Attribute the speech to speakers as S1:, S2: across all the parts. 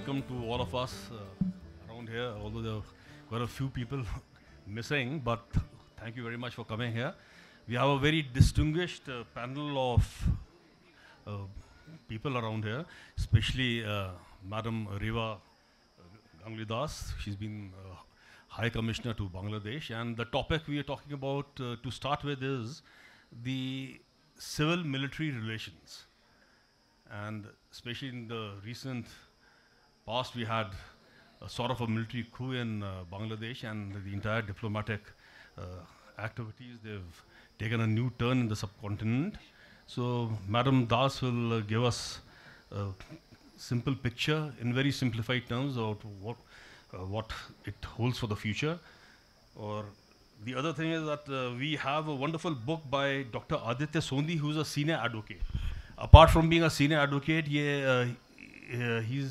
S1: welcome to all of us around here, although there are quite a few people missing, but thank you very much for coming here. We have a very distinguished panel of uh, people around here, especially Madam Reva Ganguly Das. She's been High Commissioner to Bangladesh, and the topic we are talking about to start with is the civil-military relations. And especially in the recent past, we had a sort of a military coup in Bangladesh, and the entire diplomatic activities, they've taken a new turn in the subcontinent. So Madam Das will give us a simple picture in very simplified terms of what it holds for the future. Or the other thing is that we have a wonderful book by Dr. Aditya Sondhi, who's a senior advocate. Apart from being a senior advocate, he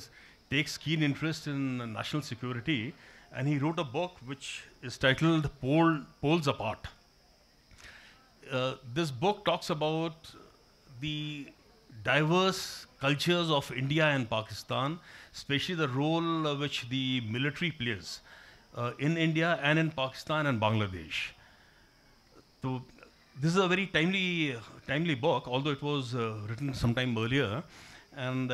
S1: takes keen interest in national security, and he wrote a book which is titled Poles Apart. This book talks about the diverse cultures of India and Pakistan, especially the role which the military plays in India and in Pakistan and Bangladesh. So this is a very timely book, although it was written sometime earlier. And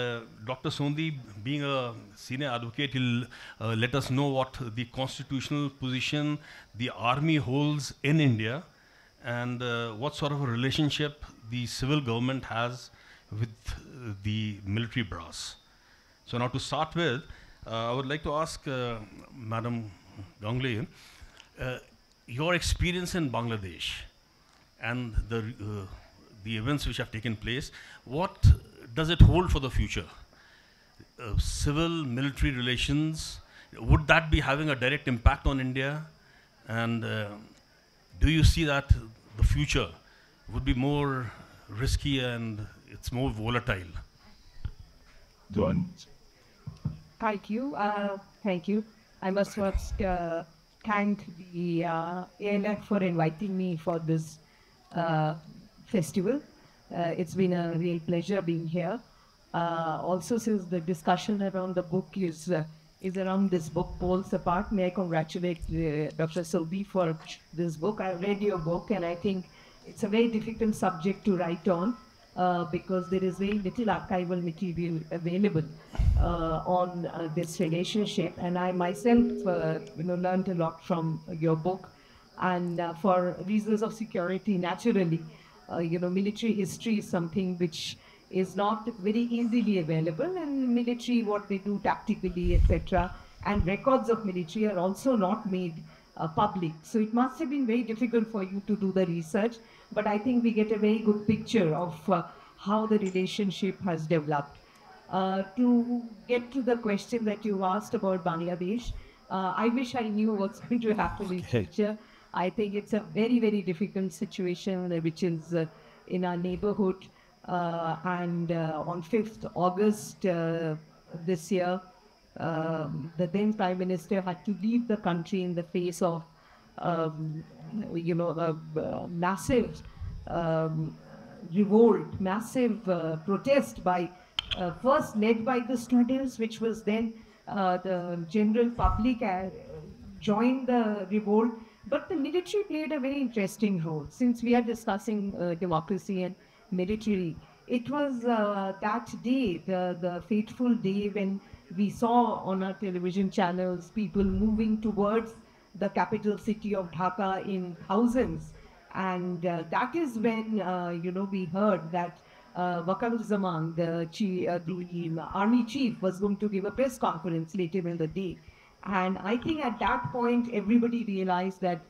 S1: Dr. Sondhi, being a senior advocate, he'll let us know what the constitutional position the army holds in India, and what sort of a relationship the civil government has with the military brass. So now to start with, I would like to ask Madam Ganguly, your experience in Bangladesh and the events which have taken place, what does it hold for the future? Civil-military relations, would that be having a direct impact on India? And do you see that the future would be more risky and it's more volatile?
S2: Thank you. Thank you. I must first thank the ALF for inviting me for this festival. It's been a real pleasure being here. Also, since the discussion around the book is around this book, Poles Apart, may I congratulate Dr. Sondhi for this book. I read your book, and I think it's a very difficult subject to write on because there is very little archival material available on this relationship. And I myself, learned a lot from your book. And for reasons of security, naturally, military history is something which is not very easily available, and military, what they do tactically, etc., and records of military are also not made public. So it must have been very difficult for you to do the research, but I think we get a very good picture of how the relationship has developed. To get to the question that you asked about Bangladesh, I wish I knew what's going to happen in future. I think it's a very, very difficult situation which is in our neighborhood. And on 5th August this year, the then Prime Minister had to leave the country in the face of, massive revolt, massive protest by, first led by the students, which was then the general public joined the revolt. But the military played a very interesting role. Since we are discussing democracy and military, it was that day, the fateful day, when we saw on our television channels people moving towards the capital city of Dhaka in thousands. And that is when, we heard that Waqar-ul-Zaman, the army chief, was going to give a press conference later in the day. And I think at that point, everybody realized that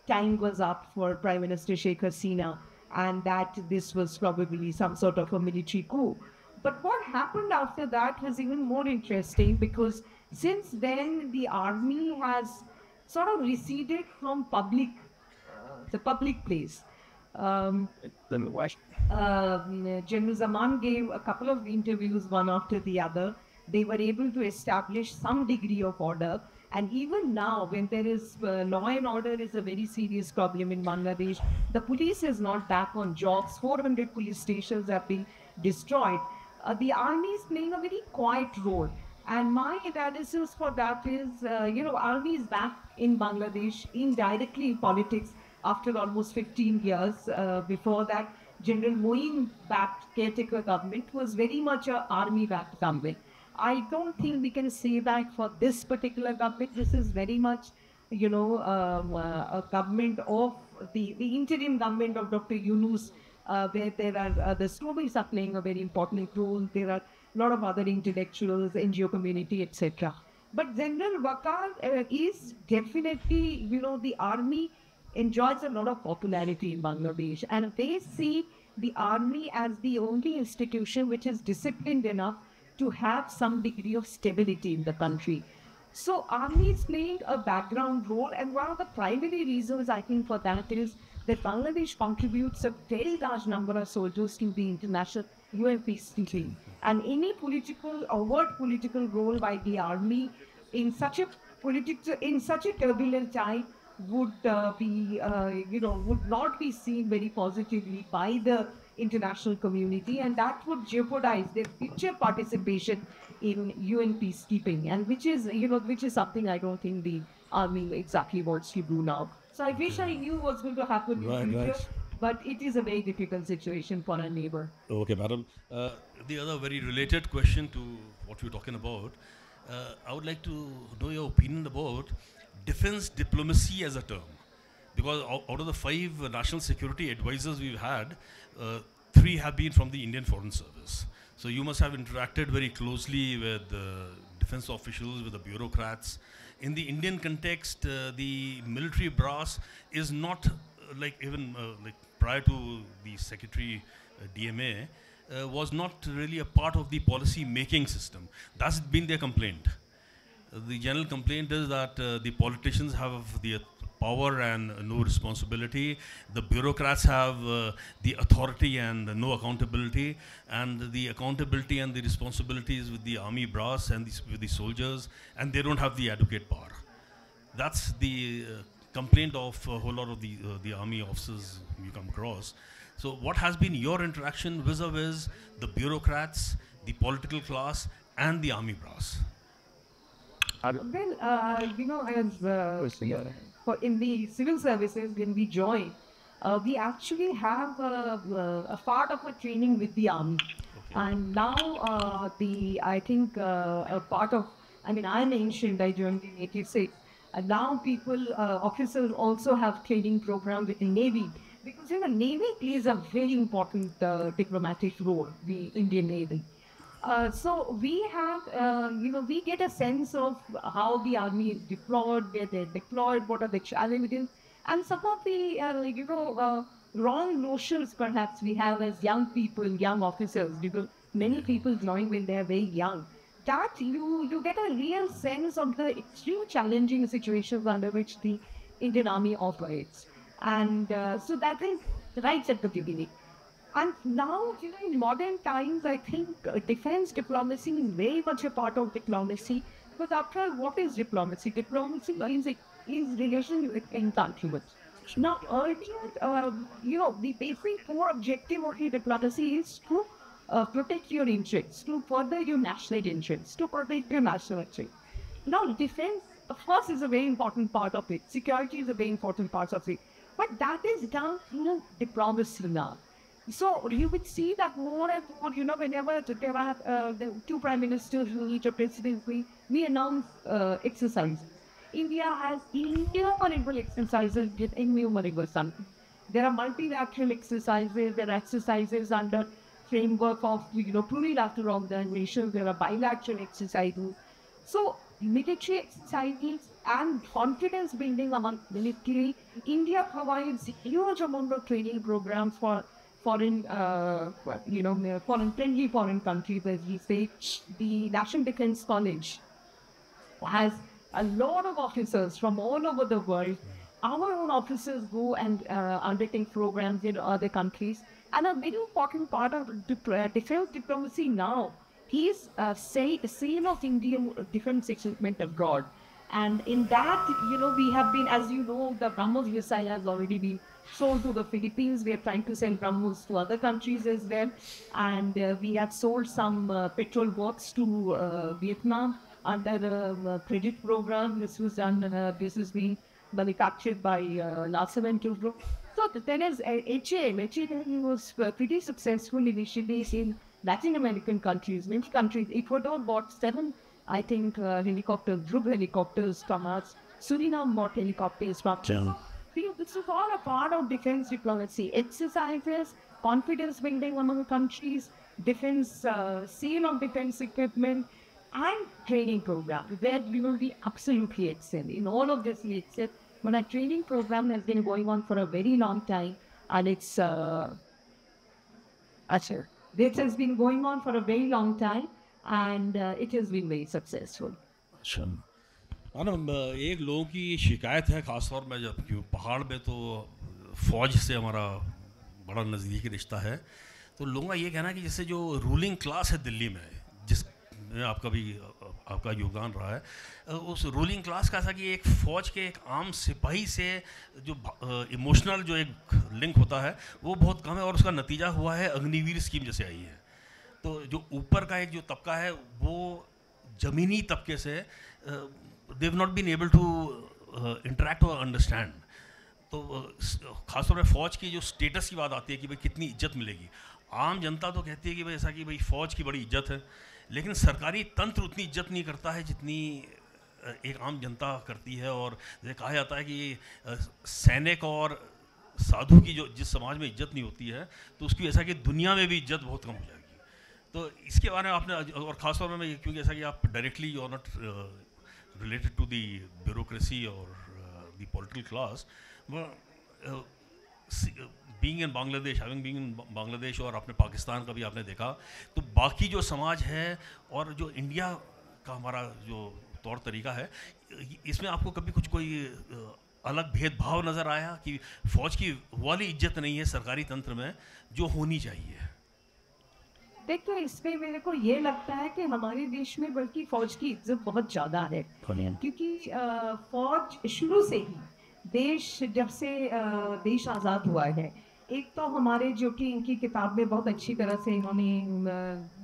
S2: time was up for Prime Minister Sheikh Hasina, and that this was probably some sort of a military coup. But what happened after that was even more interesting, because since then, the army has sort of receded from the public place. General Zaman gave a couple of interviews, one after the other. They were able to establish some degree of order. And even now, when there is law and order is a very serious problem in Bangladesh, the police is not back on jobs. 400 police stations have been destroyed. The army is playing a very quiet role. And my analysis for that is, army is back in Bangladesh indirectly in politics after almost 15 years. Before that, General Moin-backed caretaker government was very much a army-backed government. I don't think we can say that for this particular government. This is very much, a government of the interim government of Dr. Yunus, where there are the Stories are playing a very important role. There are a lot of other intellectuals, NGO community, etc. But General Wakar is definitely, the army enjoys a lot of popularity in Bangladesh, and they see the army as the only institution which is disciplined enough to have some degree of stability in the country. So army is playing a background role, and one of the primary reasons I think for that is that Bangladesh contributes a very large number of soldiers to the international UN peacekeeping, and any overt political role by the army in such a turbulent time would not be seen very positively by the international community, and that would jeopardize their future participation in UN peacekeeping, and which is something I don't think the army exactly wants to do now. So I wish I knew what's going to happen in the future,
S1: Right.
S2: but it is a very difficult situation for a neighbor.
S1: Okay, madam. The other very related question to what we're talking about, I would like to know your opinion about defense diplomacy as a term. Because out of the 5 national security advisors we've had, 3 have been from the Indian Foreign Service. So you must have interacted very closely with defense officials, with the bureaucrats. In the Indian context, the military brass is not like even like prior to the secretary DMA, was not really a part of the policy making system. That's been their complaint. The general complaint is that the politicians have the power and no responsibility. The bureaucrats have the authority and no accountability. And the accountability and the responsibilities with the army brass and with the soldiers, and they don't have the adequate power. That's the complaint of a whole lot of the army officers you come across. So what has been your interaction vis-a-vis the bureaucrats, the political class, and the army brass?
S2: Well, as in the civil services, when we join, we actually have a part of a training with the army.
S1: Okay.
S2: And now, I think a part of, I'm ancient, I joined in 86. And now officers also have training program with the Navy. Because, Navy plays a very important diplomatic role, the Indian Navy. So we have, we get a sense of how the army is deployed, where they're deployed, what are the challenges, and some of the, wrong notions perhaps we have as young people, young officers, because many people join when they're very young. That you get a real sense of the extreme challenging situations under which the Indian Army operates. And so that is right at the beginning. And now, in modern times, I think defense diplomacy is very much a part of diplomacy. Because after all, what is diplomacy? Diplomacy is relation with countries. Now, earlier, the basic core objective of the diplomacy is to protect your interests, to further your national interests, to protect your national interests. Now, defense, of course, is a very important part of it. Security is a very important part of it. But that is done through diplomacy now. So you would see that more and more, whenever there are the 2 prime ministers who meet a president, we announce exercises. India has innumerable exercises with innumerable something. There are multilateral exercises, there are exercises under framework of, plurilateral organizations, there are bilateral exercises. So military exercises and confidence building among military, India provides huge amount of training programs for foreign countries, as we say. The National Defense College has a lot of officers from all over the world. Our own officers go and undertake programs in other countries. And a very important part of defense diplomacy now is sale of Indian defense equipment abroad. And in that, we have been, as you know, the BrahMos missile has already been sold to the Philippines. We are trying to sell BrahMos to other countries as well. And we have sold some petrol works to Vietnam under a credit program. This was done, this is being manufactured by Larsen and Toubro. So there is HAL. HAL was pretty successful initially in Latin American countries, many countries. Ecuador bought 7, I think, helicopters, group helicopters from us. Suriname bought helicopters from us. So, this is all a part of defense diplomacy. Exercises, confidence building among countries, defense, sale of defense equipment, and training program where we will be absolutely excellent. In all of this, we excel. But our training program has been going on for a very long time, and this has been going on for a very long time, and it has been very successful.
S1: अच्छा madam, एक लोगों की शिकायत है ख़ासतौर में जब क्यों पहाड़ में तो फ़ौज से हमारा बड़ा नज़दीकी रिश्ता है, तो लोगों का ये कहना है कि जैसे जो रूलिंग क्लास है दिल्ली में, जिसमें आपका योगदान रहा है, उस रूलिंग क्लास का ऐसा कि एक फ़ौज के एक आम सिपाही से जो इमोशनल जो एक लिंक होता है वो बहुत कम है, और उसका नतीजा हुआ है अग्निवीर स्कीम जैसे आई है। तो जो ऊपर का एक जो तबका है वो ज़मीनी तबके से they have not been able to interact और अंडरस्टैंड। तो ख़ासतौर पर फ़ौज की जो स्टेटस की बात आती है कि भाई कितनी इज्जत मिलेगी, आम जनता तो कहती है कि भाई ऐसा कि भाई फ़ौज की बड़ी इज्जत है, लेकिन सरकारी तंत्र उतनी इज्जत नहीं करता है जितनी एक आम जनता करती है। और जैसे कहा जाता है कि सैनिक और साधु की जो जिस समाज में इज्जत नहीं होती है तो उसकी ऐसा कि दुनिया में भी इज्जत बहुत कम हो जाएगी। तो इसके बारे में आपने, और ख़ासतौर में क्योंकि ऐसा कि आप directly you are not related to the bureaucracy और the political class, being in Bangladesh, having being in Bangladesh, और आपने पाकिस्तान का भी आपने देखा, तो बाकी जो समाज है और जो इंडिया का हमारा जो तौर तरीका है, इसमें आपको कभी कुछ कोई अलग भेदभाव नज़र आया कि फ़ौज की वाली इज्जत नहीं है सरकारी तंत्र में जो होनी चाहिए?
S2: देखो, इसमें मेरे को ये लगता है कि हमारे देश में बल्कि फ़ौज की इज्जत बहुत ज़्यादा है, क्योंकि फ़ौज शुरू से ही जब से देश आज़ाद हुआ है, एक तो हमारे जो कि इनकी किताब में बहुत अच्छी तरह से इन्होंने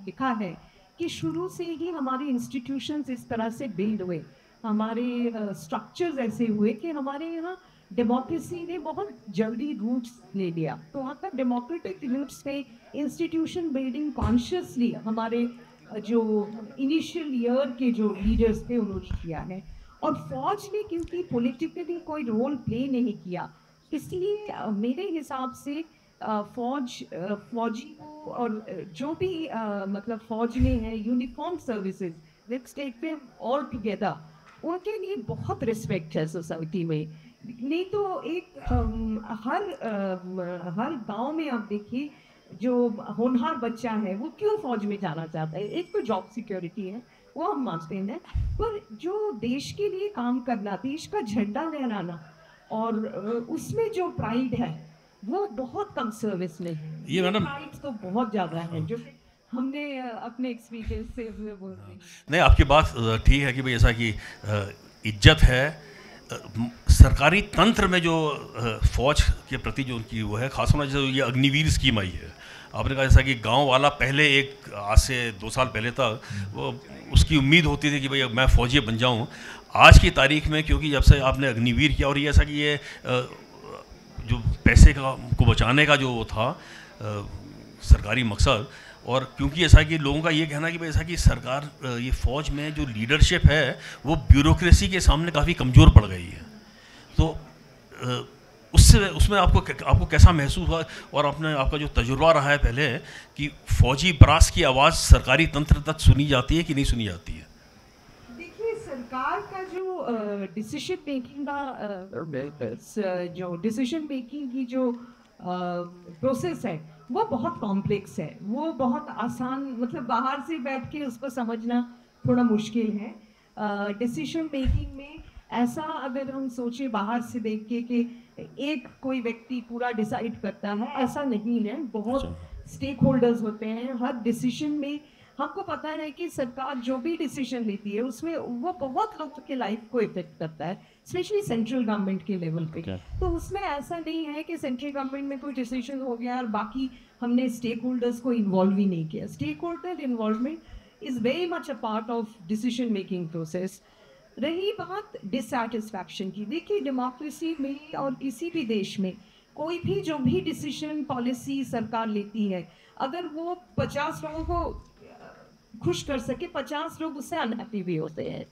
S2: लिखा है कि शुरू से ही हमारे इंस्टीट्यूशंस इस तरह से बिल्ड हुए, हमारे स्ट्रक्चर्स ऐसे हुए कि हमारे यहाँ डेमोक्रेसी ने बहुत जल्दी रूट्स ले लिया। तो वहाँ पर डेमोक्रेटिक रूट्स पे इंस्टीट्यूशन बिल्डिंग कॉन्शियसली हमारे जो इनिशियल ईयर के जो लीडर्स थे उन्होंने किया है, और फौज ने क्योंकि पॉलिटिकली कोई रोल प्ले नहीं किया, इसलिए मेरे हिसाब से फौजी को और जो भी मतलब फौज में है uniform services, let's take them all together, उनके लिए बहुत रिस्पेक्ट है सोसाइटी में। नहीं तो एक हर गांव में आप देखिए जो होनहार बच्चा है वो क्यों फौज में जाना चाहता है? एक तो जॉब सिक्योरिटी है, वो हम मानते हैं, पर जो देश के लिए काम करना, देश का झंडा लहराना और उसमें जो प्राइड है वो बहुत कम सर्विस में है।
S1: ये मैडम
S2: प्राइड तो बहुत ज़्यादा है जो हमने अपने एक्सपीरियंस से बोल रहे हैं।
S1: नहीं, आपकी बात ठीक है कि भाई ऐसा कि इज्जत है सरकारी तंत्र में जो फ़ौज के प्रति जो उनकी वो है, खासकर जैसे ये अग्निवीर स्कीम आई है, आपने कहा जैसा कि गांव वाला पहले एक आज से 2 साल पहले तक वो उसकी उम्मीद होती थी कि भाई मैं फ़ौजी बन जाऊं। आज की तारीख में क्योंकि जब से आपने अग्निवीर किया, और ये ऐसा कि ये जो पैसे को बचाने का जो वो था सरकारी मकसद, और क्योंकि ऐसा कि लोगों का ये कहना कि भाई ऐसा कि सरकार ये फ़ौज में जो लीडरशिप है वो ब्यूरोक्रेसी के सामने काफ़ी कमज़ोर पड़ गई है, तो उसमें आपको कैसा महसूस हुआ, और आपका जो तजुर्बा रहा है पहले कि फ़ौजी ब्रास की आवाज़ सरकारी तंत्र तक सुनी जाती है कि नहीं सुनी जाती है?
S2: देखिए, सरकार का जो डिसीजन मेकिंग की जो प्रोसेस है वो बहुत कॉम्प्लेक्स है, वो बहुत आसान, मतलब बाहर से बैठ के उसको समझना थोड़ा मुश्किल है। डिसीजन मेकिंग में ऐसा अगर हम सोचे बाहर से देख के कि एक कोई व्यक्ति पूरा डिसाइड करता है, ऐसा नहीं है। बहुत स्टेक होल्डर्स होते हैं, हर डिसीजन में हमको पता है कि सरकार जो भी डिसीजन लेती है उसमें वो बहुत लोगों के लाइफ को इफेक्ट करता है, स्पेशली सेंट्रल गवर्नमेंट के लेवल पे।
S3: Okay.
S2: तो उसमें ऐसा नहीं है कि सेंट्रल गवर्नमेंट में कोई डिसीजन हो गया और बाकी हमने स्टेक होल्डर्स को इन्वॉल्व ही नहीं किया। Stakeholder involvement is very much a part of decision making process. रही बात डिससेटिस्फैक्शन की, देखिए डेमोक्रेसी में और किसी भी देश में कोई भी जो भी डिसीजन पॉलिसी सरकार लेती है, अगर वो 50 लोगों को खुश कर सके, 50 लोग उससे अनहैप्पी भी होते हैं।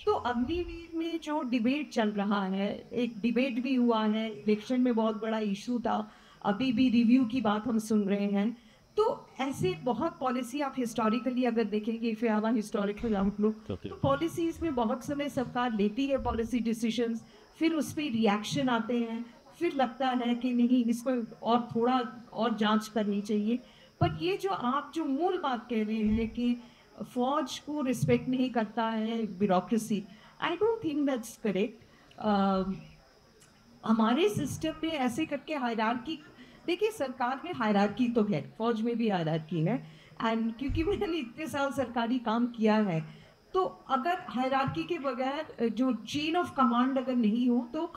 S2: तो अग्निवीर में जो डिबेट चल रहा है, एक डिबेट भी हुआ है, इलेक्शन में बहुत बड़ा इशू था, अभी भी रिव्यू की बात हम सुन रहे हैं। तो ऐसे बहुत पॉलिसी आप हिस्टोरिकली अगर देखेंगे, if you have a historical outlook,
S3: Okay.
S2: तो पॉलिसीज में बहुत समय सरकार लेती है पॉलिसी डिसीजंस, फिर उस पर रिएक्शन आते हैं, फिर लगता है कि नहीं इसको और थोड़ा और जांच करनी चाहिए। पर ये जो आप जो मूल बात कह रहे हैं कि फौज को रिस्पेक्ट नहीं करता है bureaucracy, I don't think that's correct. हमारे सिस्टम में ऐसे करके हायरार्की, देखिए सरकार में हायरार्की तो है, फौज में भी हायरार्की है। एंड क्योंकि मैंने इतने साल सरकारी काम किया है, तो अगर हायरार्की के बगैर जो चेन ऑफ कमांड अगर नहीं हो तो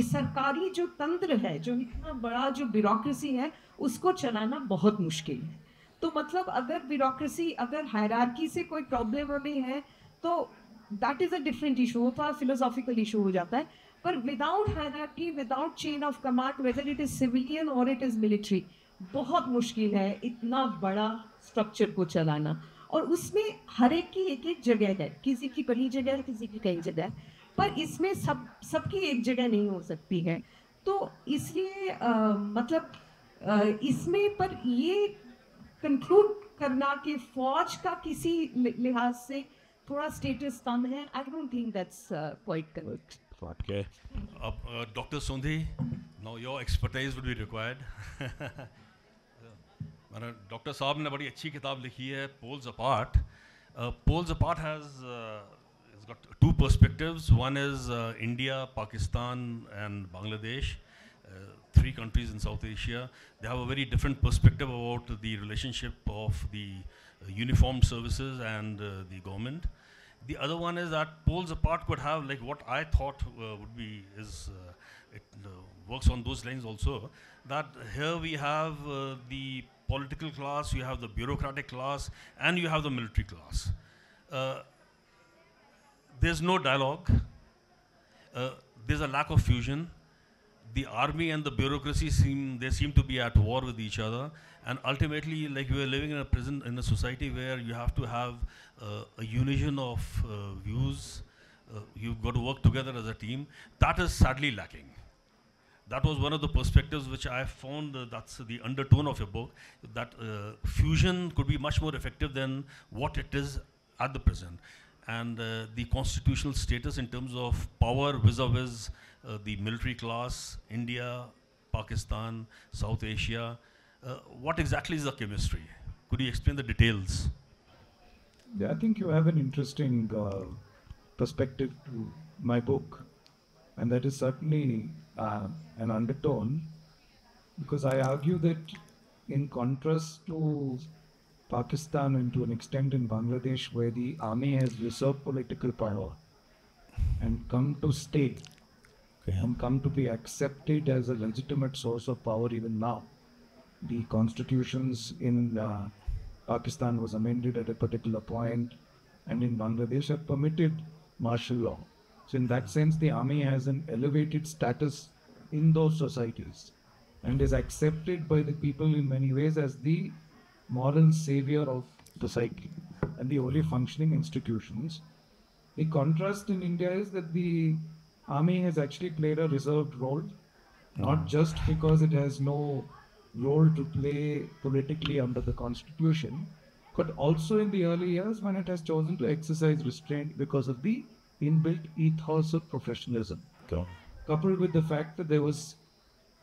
S2: सरकारी जो तंत्र है, जो इतना बड़ा जो ब्यूरोक्रेसी है, उसको चलाना बहुत मुश्किल है। तो मतलब अगर ब्यूरोक्रेसी, अगर हायरार्की से कोई प्रॉब्लम हमें है तो that is a different issue, वो थोड़ा फिलोसॉफिकल इशू हो जाता है। पर without hierarchy, without chain of command, whether it is civilian और इट इज मिलिट्री, बहुत मुश्किल है इतना बड़ा स्ट्रक्चर को चलाना। और उसमें हर एक की एक एक जगह है, किसी की कहीं जगह है, किसी की कहीं जगह है, पर इसमें सबकी एक जगह नहीं हो सकती है। तो इसलिए मतलब इसमें पर ये कंक्लूड करना कि फौज का किसी लिहाज से थोड़ा स्टेटस कम है, I don't think that's quite correct.
S3: Okay.
S1: Dr. Sondhi, now your expertise would be required. मैंने डॉक्टर साहब ने बड़ी अच्छी किताब लिखी है, Poles Apart. Poles Apart has it's got two perspectives. One is India, Pakistan, and Bangladesh, three countries in South Asia. They have a very different perspective about the relationship of the uniformed services and the government. The other one is that Poles Apart could have, like what I thought would be, it works on those lines also, that here we have the political class, you have the bureaucratic class, and you have the military class. There's no dialogue. There's a lack of fusion. The army and the bureaucracy seem to be at war with each other, and ultimately, like, we are living in a society where you have to have a union of views. You've got to work together as a team. That is sadly lacking. That was one of the perspectives which I found, that's the undertone of your book, that fusion could be much more effective than what it is at the present. And the constitutional status in terms of power vis-a-vis the military class, India, Pakistan, South Asia, what exactly is the chemistry? Could you explain the details?
S4: Yeah, I think you have an interesting perspective to my book, and that is certainly an undertone, because I argue that in contrast to Pakistan and to an extent in Bangladesh, where the army has usurped political power and come to stay and come to be accepted as a legitimate source of power even now. The constitutions in Pakistan was amended at a particular point, and in Bangladesh have permitted martial law. So in that sense, the army has an elevated status in those societies and is accepted by the people in many ways as the moral savior of society and the only functioning institutions. The contrast in India is that the army has actually played a reserved role, not just because it has no role to play politically under the constitution, but also in the early years when it has chosen to exercise restraint because of the inbuilt ethos of professionalism, coupled with the fact that there was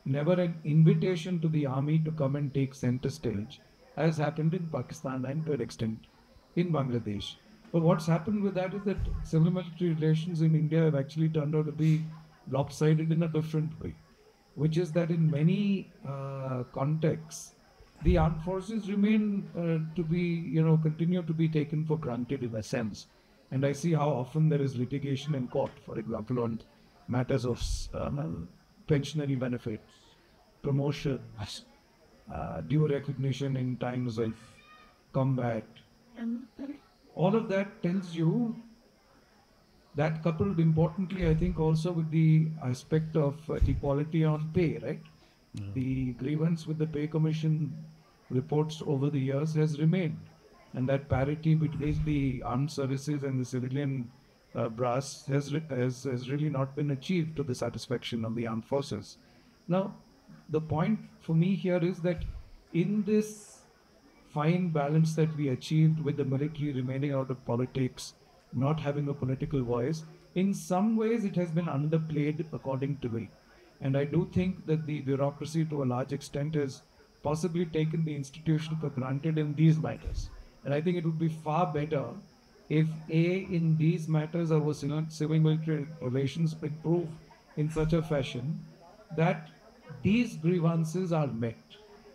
S4: never an invitation to the army to come and take center stage, as happened in Pakistan and to an extent in Bangladesh. But what's happened with that is that civil military relations in India have actually turned out to be lopsided in a different way, which is that in many contexts, the armed forces remain to be, continue to be taken for granted in a sense. And I see how often there is litigation in court, for example, on matters of pensionary benefits, promotions, due recognition in times of combat. And all of that tells you that, coupled importantly, I think also with the aspect of equality on pay, right? The grievance with the pay commission reports over the years has remained, and that parity between the armed services and the civilian brass has really not been achieved to the satisfaction of the armed forces. Now, the point for me here is that in this fine balance that we achieved with the military remaining out of politics, not having a political voice, in some ways it has been underplayed according to me. And I do think that the bureaucracy to a large extent has possibly taken the institution for granted in these matters. And I think it would be far better if in these matters our civil military relations improve in such a fashion that these grievances are met.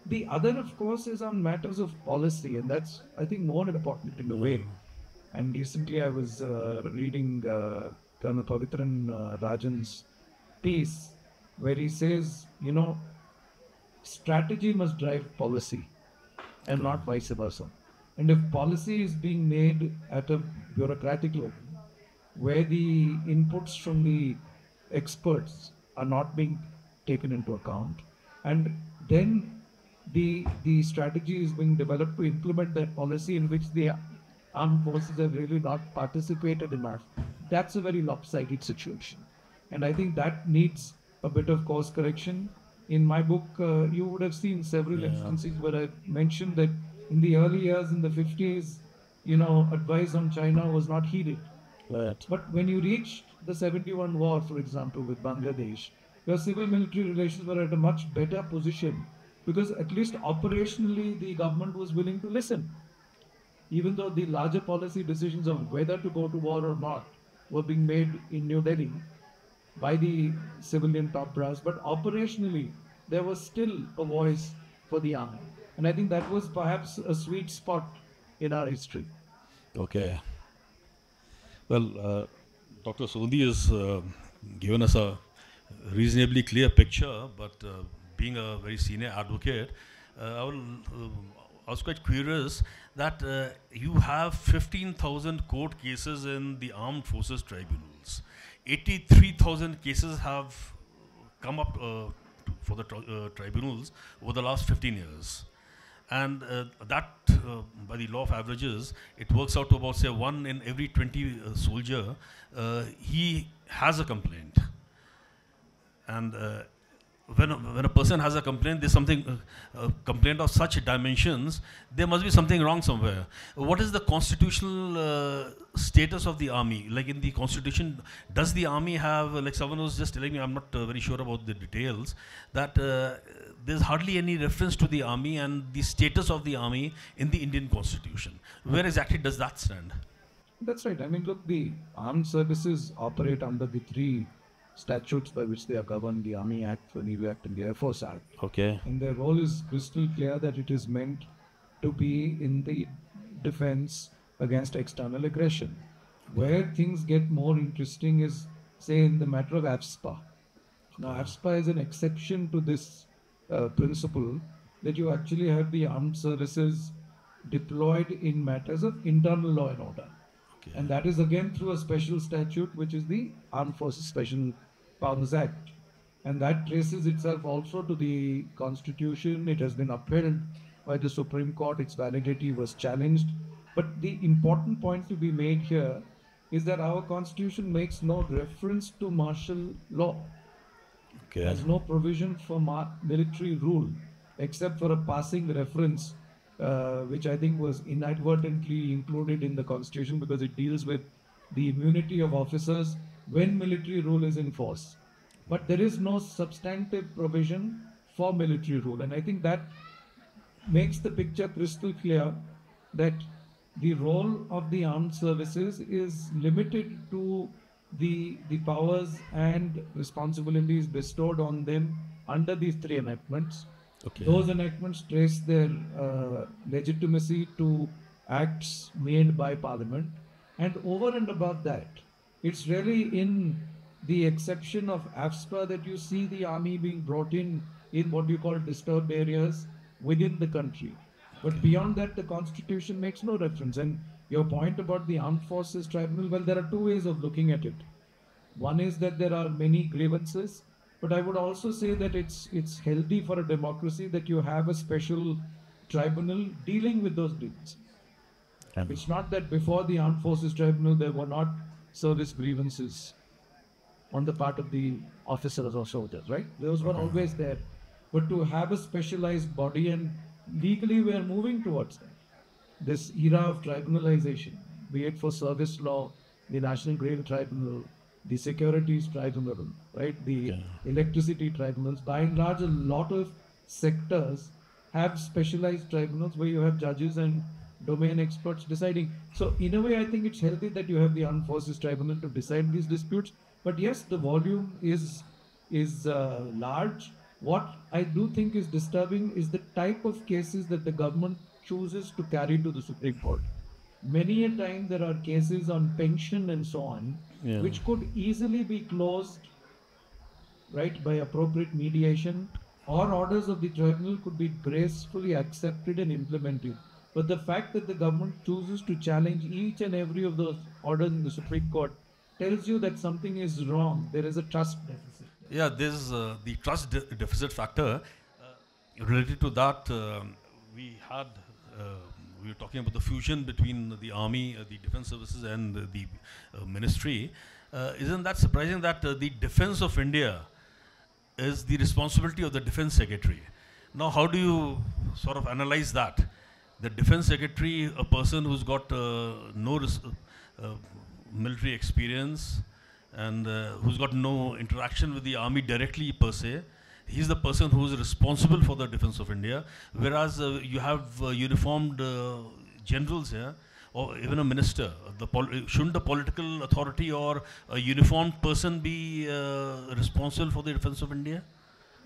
S4: The other, of course, is on matters of policy, and that's, I think, more important in a way. And recently I was reading Colonel Pavitran Rajan's piece, where he says, strategy must drive policy and not vice versa. And if policy is being made at a bureaucratic level, where the inputs from the experts are not being taken into account, and then the strategy is being developed to implement that policy in which the armed forces have really not participated enough, that's a very lopsided situation. And I think that needs a bit of course correction. In my book, you would have seen several instances where I mentioned that in the early years, in the 50s, advice on China was not heeded.
S3: Right.
S4: But when you reached the 71 war, for example, with Bangladesh, your civil-military relations were at a much better position because at least operationally the government was willing to listen. Even though the larger policy decisions of whether to go to war or not were being made in New Delhi by the civilian top brass, but operationally there was still a voice for the army. And I think that was perhaps a sweet spot in our history.
S3: Okay. Well, Dr. Sondhi has given us a reasonably clear picture, but being a very senior advocate, I was quite curious that you have 15,000 court cases in the armed forces tribunals. 83,000 cases have come up for the tribunals over the last 15 years. And that, by the law of averages, it works out to about, say, 1 in every 20 soldier, he has a complaint. And when a person has a complaint, there's something, complaint of such dimensions, there must be something wrong somewhere. What is the constitutional status of the army? Like in the constitution, does the army have, like someone was just telling me, I'm not very sure about the details, that there's hardly any reference to the army and the status of the army in the Indian constitution. Where exactly does that stand?
S4: That's right. I mean, look, the armed services operate under the 3 statutes by which they are governed, the Army Act, the Navy Act, and the Air Force Act.
S3: Okay.
S4: And their role is crystal clear that it is meant to be in the defense against external aggression. Where things get more interesting is, say, in the matter of AFSPA. Now, AFSPA is an exception to this principle that you actually have the armed services deployed in matters of internal law and order.
S3: Okay.
S4: And that is again through a special statute, which is the Armed Forces Special Powers Act. And that traces itself also to the Constitution. It has been upheld by the Supreme Court. Its validity was challenged. But the important point to be made here is that our Constitution makes no reference to martial law.
S3: Okay.
S4: There's no provision for military rule, except for a passing reference, which I think was inadvertently included in the Constitution because it deals with the immunity of officers when military rule is in force. But there is no substantive provision for military rule. And I think that makes the picture crystal clear that the role of the armed services is limited to the powers and responsibilities bestowed on them under these 3 enactments.
S3: Okay.
S4: Those enactments trace their legitimacy to acts made by Parliament, and over and above that, it's really in the exception of AFSPA that you see the army being brought in what you call disturbed areas within the country. But beyond that, the Constitution makes no reference. And your point about the Armed Forces Tribunal, well, there are two ways of looking at it. One is that there are many grievances, but I would also say that it's healthy for a democracy that you have a special tribunal dealing with those grievances. It's not that before the Armed Forces Tribunal there were not service grievances on the part of the officers or soldiers, right? Those were always there. But to have a specialized body, and legally we are moving towards that. This era of tribunalization, be it for service law, the National Rail Tribunal, the Securities Tribunal, right? The electricity tribunals, by and large, a lot of sectors have specialized tribunals where you have judges and domain experts deciding. So in a way, I think it's healthy that you have the Armed Forces Tribunal to decide these disputes. But yes, the volume is large. What I do think is disturbing is the type of cases that the government chooses to carry to the Supreme Court. Many a time there are cases on pension and so on, which could easily be closed, right, by appropriate mediation, or orders of the tribunal could be gracefully accepted and implemented. But the fact that the government chooses to challenge each and every of those orders in the Supreme Court tells you that something is wrong. There is a trust deficit.
S3: Yeah, there's the trust deficit factor. Related to that, we were talking about the fusion between the army, the defense services, and the ministry. Isn't that surprising that the defense of India is the responsibility of the defense secretary? Now, how do you sort of analyze that? The defense secretary, a person who's got no military experience, and who's got no interaction with the army directly per se, he's the person who is responsible for the defense of India, whereas you have uniformed generals here, or even a minister. Shouldn't a political authority or a uniformed person be responsible for the defense of India?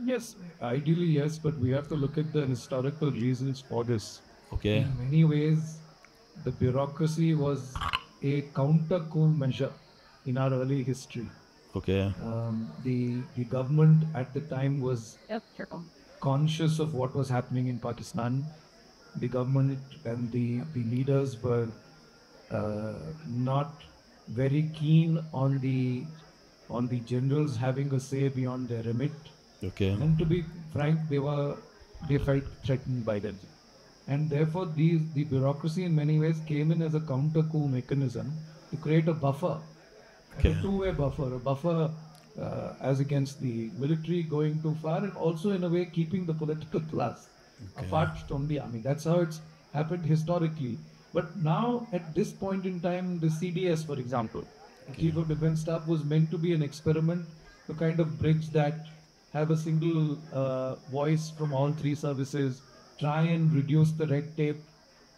S4: Yes, ideally yes, but we have to look at the historical reasons for this.
S3: Okay.
S4: In many ways, the bureaucracy was a counter-coup measure in our early history.
S3: Okay.
S4: The government at the time was conscious of what was happening in Pakistan. The government and the leaders were not very keen on the generals having a say beyond their remit.
S3: Okay.
S4: And to be frank, they felt threatened by them. And therefore, the bureaucracy in many ways came in as a counter-coup mechanism to create a buffer, a two-way buffer, a buffer as against the military going too far, and also in a way keeping the political class apart from the army. That's how it's happened historically. But now, at this point in time, the CDS, for example, the Chief of Defence Staff, was meant to be an experiment to kind of bridge that, have a single voice from all three services, try and reduce the red tape,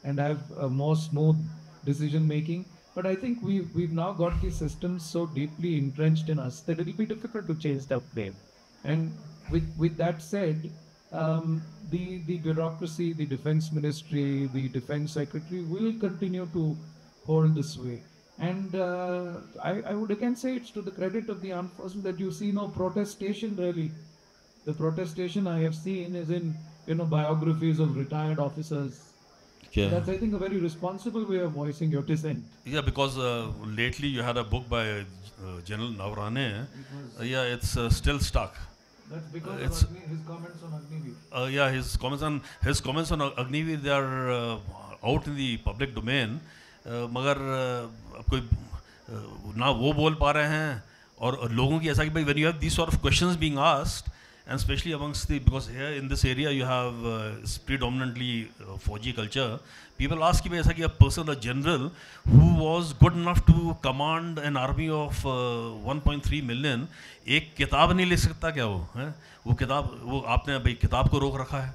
S4: and have a more smooth decision making. But I think we've now got the systems so deeply entrenched in us that it'll be difficult to change that way. And with that said, the bureaucracy, the defense ministry, the defense secretary will continue to hold this way. And I would again say it's to the credit of the armed forces that you see no protestation really. The protestation I have seen is in biographies of retired officers.
S3: Okay.
S4: That's, I think, a very responsible way of voicing your dissent.
S3: Yeah, because lately you had a book by General Navarane. It's still stuck.
S4: That's because of his comments on Agniveer.
S3: Yeah, his comments on Agniveer, they are out in the public domain. मगर अब कोई ना वो बोल पा रहे हैं और लोगों की ऐसा कि भाई when you have these sort of questions being asked, and especially amongst because here in this area you have predominantly Fauji culture, people ask कि भाई ऐसा कि a person, a general who was good enough to command an army of 1.3 million, एक किताब नहीं लिख सकता क्या वो है? वो आपने भाई किताब को रोक रखा है.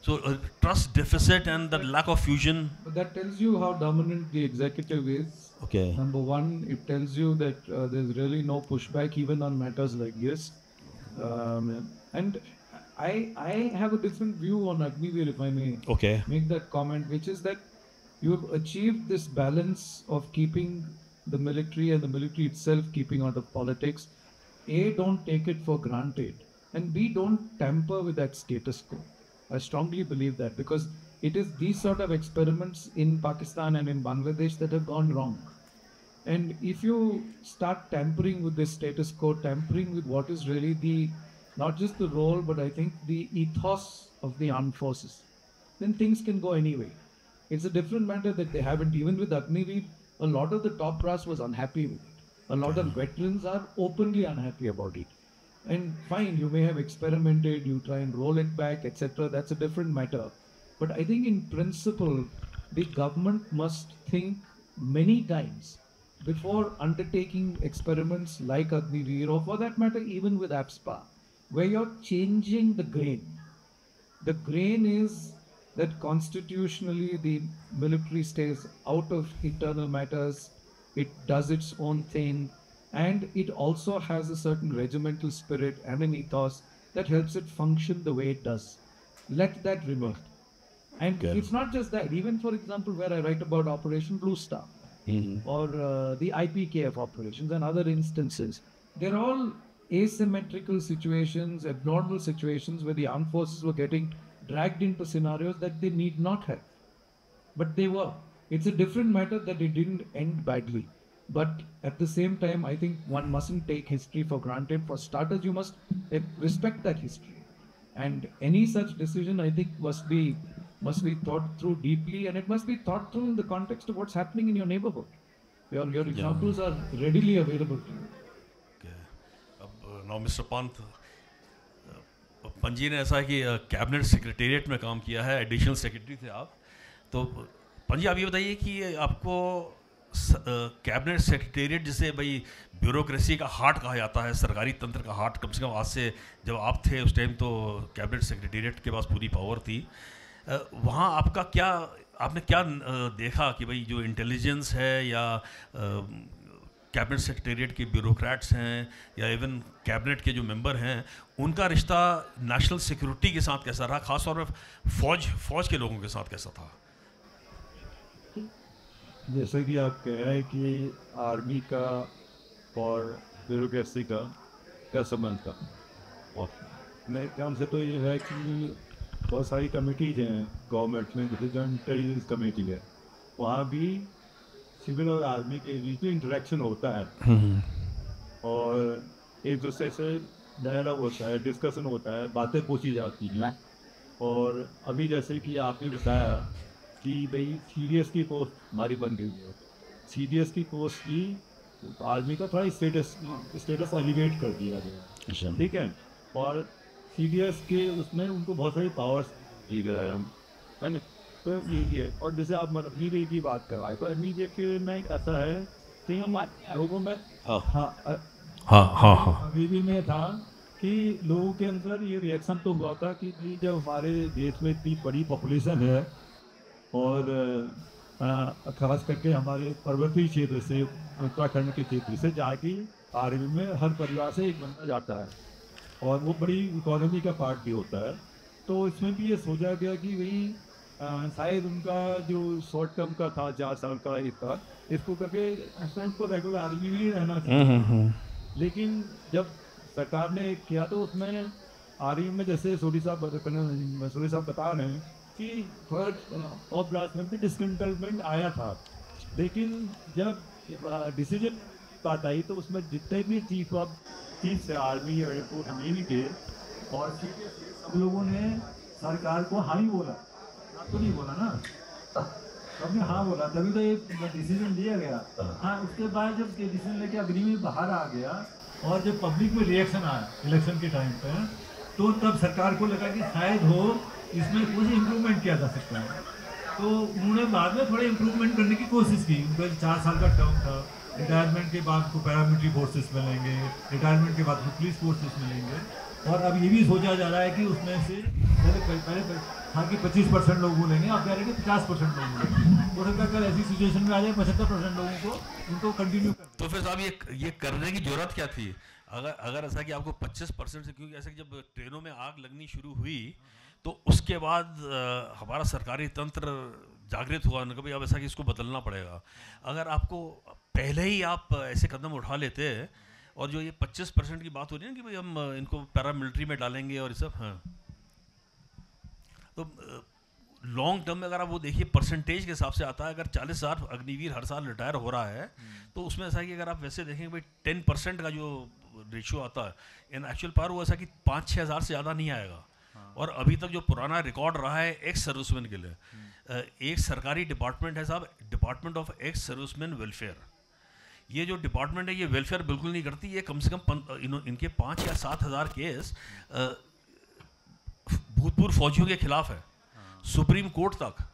S3: So trust deficit and the lack of fusion.
S4: But that tells you how dominant the executive is.
S3: Okay.
S4: Number one, it tells you that there's really no pushback even on matters like this. And I have a different view on Agniveer, if I may
S3: Okay.
S4: make that comment, which is that you've achieved this balance of keeping the military and the military itself keeping out of politics. A, don't take it for granted, and B, don't tamper with that status quo. I strongly believe that, because it is these sort of experiments in Pakistan and in Bangladesh that have gone wrong. And if you start tampering with this status quo, tampering with what is really the, not just the role, but I think the ethos of the armed forces, then things can go anyway. It's a different matter that they haven't. Even with Agniveer, a lot of the top brass was unhappy with it. A lot of veterans are openly unhappy about it. And fine, you may have experimented, you try and roll it back, etc. That's a different matter. But I think in principle, the government must think many times before undertaking experiments like Agniveer, or for that matter, even with APSPA, where you're changing the grain. The grain is that constitutionally the military stays out of internal matters, it does its own thing, and it also has a certain regimental spirit and an ethos that helps it function the way it does. Let that remain. And
S3: Good.
S4: it's not just that. Even, for example, where I write about Operation Blue Star, or the IPKF operations and other instances, they're all asymmetrical situations, abnormal situations where the armed forces were getting dragged into scenarios that they need not have. But they were. It's a different matter that it didn't end badly. But at the same time, I think one mustn't take history for granted. For starters, you must respect that history. And any such decision, I think, must be thought through deeply, and it must be thought through in the context of what's happening in your neighborhood. Your examples are readily available to you.
S3: Now, Mr. Pant, पंजी ने ऐसा है कि cabinet secretariat में काम किया है, additional secretary थे आप, तो पंजी आप ये बताइए कि आपको कैबिनेट सेक्रेटेरिएट जिसे भाई ब्यूरोक्रेसी का हार्ट कहा जाता है, सरकारी तंत्र का हार्ट, कम से कम आज से जब आप थे उस टाइम तो कैबिनेट सेक्रेटेरिएट के पास पूरी पावर थी, वहाँ आपका क्या, आपने क्या देखा कि भाई जो इंटेलिजेंस है या कैबिनेट सेक्रेटेरिएट के ब्यूरोक्रेट्स हैं या इवन कैबिनेट के जो मेंबर हैं, उनका रिश्ता नेशनल सिक्योरिटी के साथ कैसा रहा, खास तौर पर फौज के लोगों के साथ कैसा था?
S5: जैसे कि आप कह रहे हैं कि आर्मी का और ब्यूरोक्रेसी का क्या संबंध था, और मेरे ख्याल से तो ये है कि बहुत सारी कमेटीज हैं गवर्नमेंट में, जैसे जो इंटेलिजेंस कमेटी है, वहाँ भी सिविल और आर्मी के बीच में इंटरेक्शन होता है और एक दूसरे से डायलॉग होता है, डिस्कशन होता है, बातें पूछी जाती हैं। और अभी जैसे कि आपने बताया कि भाई सीडीएस की पोस्ट हमारी बन गई है, सीडीएस की पोस्ट की आर्मी का थोड़ा स्टेटस एलिवेट कर दिया गया, ठीक है, और सीडीएस के उसमें उनको बहुत सारी पावर्स दी गए हैं, तो ये और जैसे आप अग्निवीर की बात करवाए, तो अग्निवीर में ऐसा है कि हम लोगों में अग्निवीर में था कि लोगों के अंदर ये रिएक्शन तो हुआ था कि जब हमारे देश में इतनी बड़ी पॉपुलेशन है और खास करके हमारे पर्वतीय क्षेत्र से, उत्तराखंड के क्षेत्र से जाके आर्मी में हर परिवार से एक बंदा जाता है और वो बड़ी इकोनॉमी का पार्ट भी होता है, तो इसमें भी ये सोचा गया कि भाई शायद उनका जो शॉर्ट टर्म का था 4 साल का एक था, इसको करके उनको रेगुलर आर्मी में रहना चाहिए। लेकिन जब सरकार ने किया तो उसमें आर्मी में जैसे सोडी साहब बता रहे हैं कि थर्ड ऑफ ब्रास में भी डिस्कंटेनमेंट आया था, लेकिन जब डिसीजन बात आई तो उसमें जितने भी चीफ से आर्मी एयरपोर्ट नेवी के और सब लोगों ने सरकार को हाँ ही बोला, तो नहीं बोला ना, सबने हाँ बोला, तभी तो ये डिसीजन लिया गया। हाँ, उसके बाद जब डिसीजन लेके अग्निवीर बाहर आ गया और जब पब्लिक में रिएक्शन आया इलेक्शन के टाइम पे, तो तब सरकार को लगा कि शायद हो इसमें कुछ इम्प्रूवमेंट किया जा सकता है, तो उन्होंने बाद में थोड़े इम्प्रूवमेंट करने की कोशिश की। उनका 4 साल का टर्म था, रिटायरमेंट के बाद को पैरामिलिट्री फोर्सेस मिलेंगे, रिटायरमेंट के बाद पुलिस फोर्सेस मिलेंगे, और अब ये भी सोचा जा रहा है कि उसमें से पहले हाँ कि 25% लोग बोलेंगे, आप कह रहे हैं कि 50% लोग बोलेंगे, हो सकता है कल ऐसी सिचुएशन में आ जाए 75% लोगों को उनको कंटिन्यू कर।
S3: तो फिर साहब ये करने की जरूरत क्या थी? अगर ऐसा कि आपको 25% से, क्योंकि ऐसे कि जब ट्रेनों में आग लगनी शुरू हुई तो उसके बाद हमारा सरकारी तंत्र जागृत हुआ कि भाई अब ऐसा कि इसको बदलना पड़ेगा। अगर आपको पहले ही आप ऐसे कदम उठा लेते, और जो ये 25% की बात हो रही है ना कि भाई हम इनको पैरामिलिट्री में डालेंगे और ये सब, हाँ, तो लॉन्ग टर्म में अगर आप वो देखिए परसेंटेज के हिसाब से आता है। अगर 40,000 अग्निवीर हर साल रिटायर हो रहा है तो उसमें ऐसा है कि अगर आप वैसे देखेंगे भाई 10% का जो रेशियो आता है इन एक्चुअल पावर, वो ऐसा कि 5-6 हज़ार से ज़्यादा नहीं आएगा। और अभी तक जो पुराना रिकॉर्ड रहा है एक्स सर्विसमैन के लिए, एक सरकारी डिपार्टमेंट है साहब, department of ex serviceman welfare. ये जो डिपार्टमेंट है ये वेलफेयर बिल्कुल नहीं करती। ये कम से कम इनके 5 या 7 हज़ार केस भूतपूर्व फौजियों के खिलाफ है, सुप्रीम कोर्ट तक।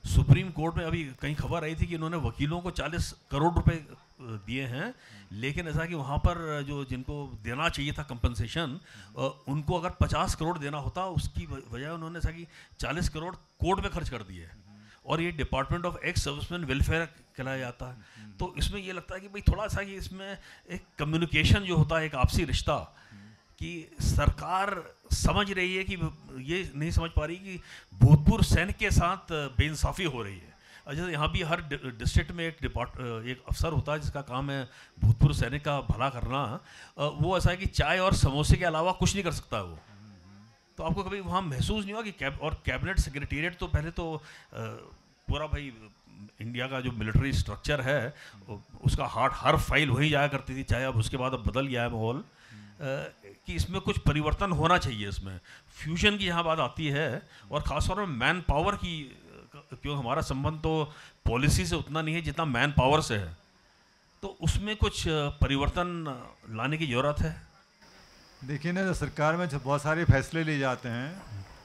S3: सुप्रीम कोर्ट में अभी कहीं खबर आई थी कि इन्होंने वकीलों को 40 करोड़ रुपए दिए हैं, लेकिन ऐसा कि वहाँ पर जो जिनको देना चाहिए था कंपनसेशन, उनको अगर 50 करोड़ देना होता, उसकी वजह उन्होंने ऐसा कि 40 करोड़ कोर्ट में खर्च कर दिए। और ये department of ex serviceman welfare कहलाया जाता है। तो इसमें ये लगता है कि भाई थोड़ा सा कि इसमें एक कम्युनिकेशन जो होता है, एक आपसी रिश्ता, कि सरकार समझ रही है कि ये नहीं समझ पा रही कि भूतपूर्व सैनिक के साथ बेइंसाफ़ी हो रही है। जैसे यहाँ भी हर डिस्ट्रिक्ट में एक अफसर होता है जिसका काम है भूतपूर्व सैनिक का भला करना। वो ऐसा है कि चाय और समोसे के अलावा कुछ नहीं कर सकता है वो। तो आपको कभी वहाँ महसूस नहीं हुआ कि कैबिनेट सेक्रेटेरिएट तो पहले तो पूरा भाई इंडिया का जो मिलिट्री स्ट्रक्चर है उसका हर फाइल वहीं जाया करती थी, चाहे अब उसके बाद अब बदल गया है माहौल, कि इसमें कुछ परिवर्तन होना चाहिए। इसमें फ्यूजन की यहाँ बात आती है, और ख़ासतौर में मैन पावर की, क्यों हमारा संबंध तो पॉलिसी से उतना नहीं है जितना मैन पावर से है। तो उसमें कुछ परिवर्तन लाने की ज़रूरत है।
S6: देखिए ना, सरकार में बहुत सारे फैसले लिए जाते हैं,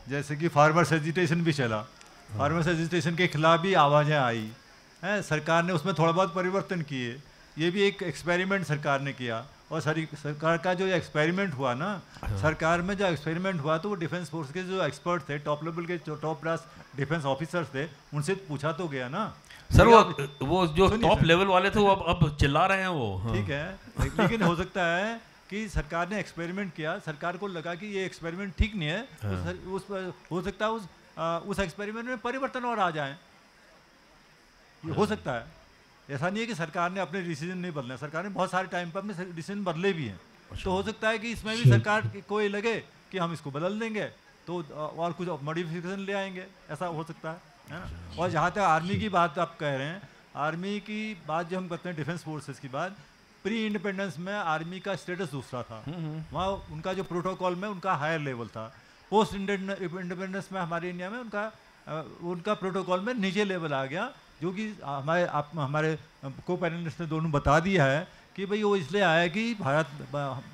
S6: जैसे कि फार्मर्स एजिटेशन भी चला, फार्मर्स एजिटेशन के खिलाफ भी आवाज़ें आई हैं, सरकार ने उसमें थोड़ा बहुत परिवर्तन किए। ये भी एक एक्सपेरिमेंट सरकार ने किया। और सरकार का जो एक्सपेरिमेंट हुआ ना, सरकार में जो एक्सपेरिमेंट हुआ तो वो डिफेंस फोर्स के जो एक्सपर्ट थे, टॉप लेवल के जो टॉप क्लास डिफेंस ऑफिसर्स थे, उनसे पूछा तो गया ना
S3: सर। वो जो टॉप लेवल वाले थे वो अब चिल्ला रहे हैं वो,
S6: ठीक है। लेकिन हो सकता है कि सरकार ने एक्सपेरिमेंट किया, सरकार को लगा कि ये एक्सपेरिमेंट ठीक नहीं है, हो सकता है उस एक्सपेरिमेंट में परिवर्तन और आ जाए, ये हो सकता है। ऐसा नहीं है कि सरकार ने अपने डिसीजन नहीं बदले, सरकार ने बहुत सारे टाइम पर अपने डिसीजन बदले भी हैं। तो हो सकता है कि इसमें भी सरकार को ये लगे कि हम इसको बदल देंगे तो और कुछ मॉडिफिकेशन ले आएंगे, ऐसा हो सकता है ना। और जहाँ तक आर्मी की बात आप कह रहे हैं, आर्मी की बात जो हम करते हैं डिफेंस फोर्सेस की बात, प्री इंडिपेंडेंस में आर्मी का स्टेटस दूसरा था। वहाँ उनका जो प्रोटोकॉल में उनका हायर लेवल था। पोस्ट इंडिपेंडेंस में हमारे इंडिया में उनका प्रोटोकॉल में नीचे लेवल आ गया, जो कि हमारे को पैनलिस्ट ने दोनों बता दिया है कि भाई वो इसलिए आया कि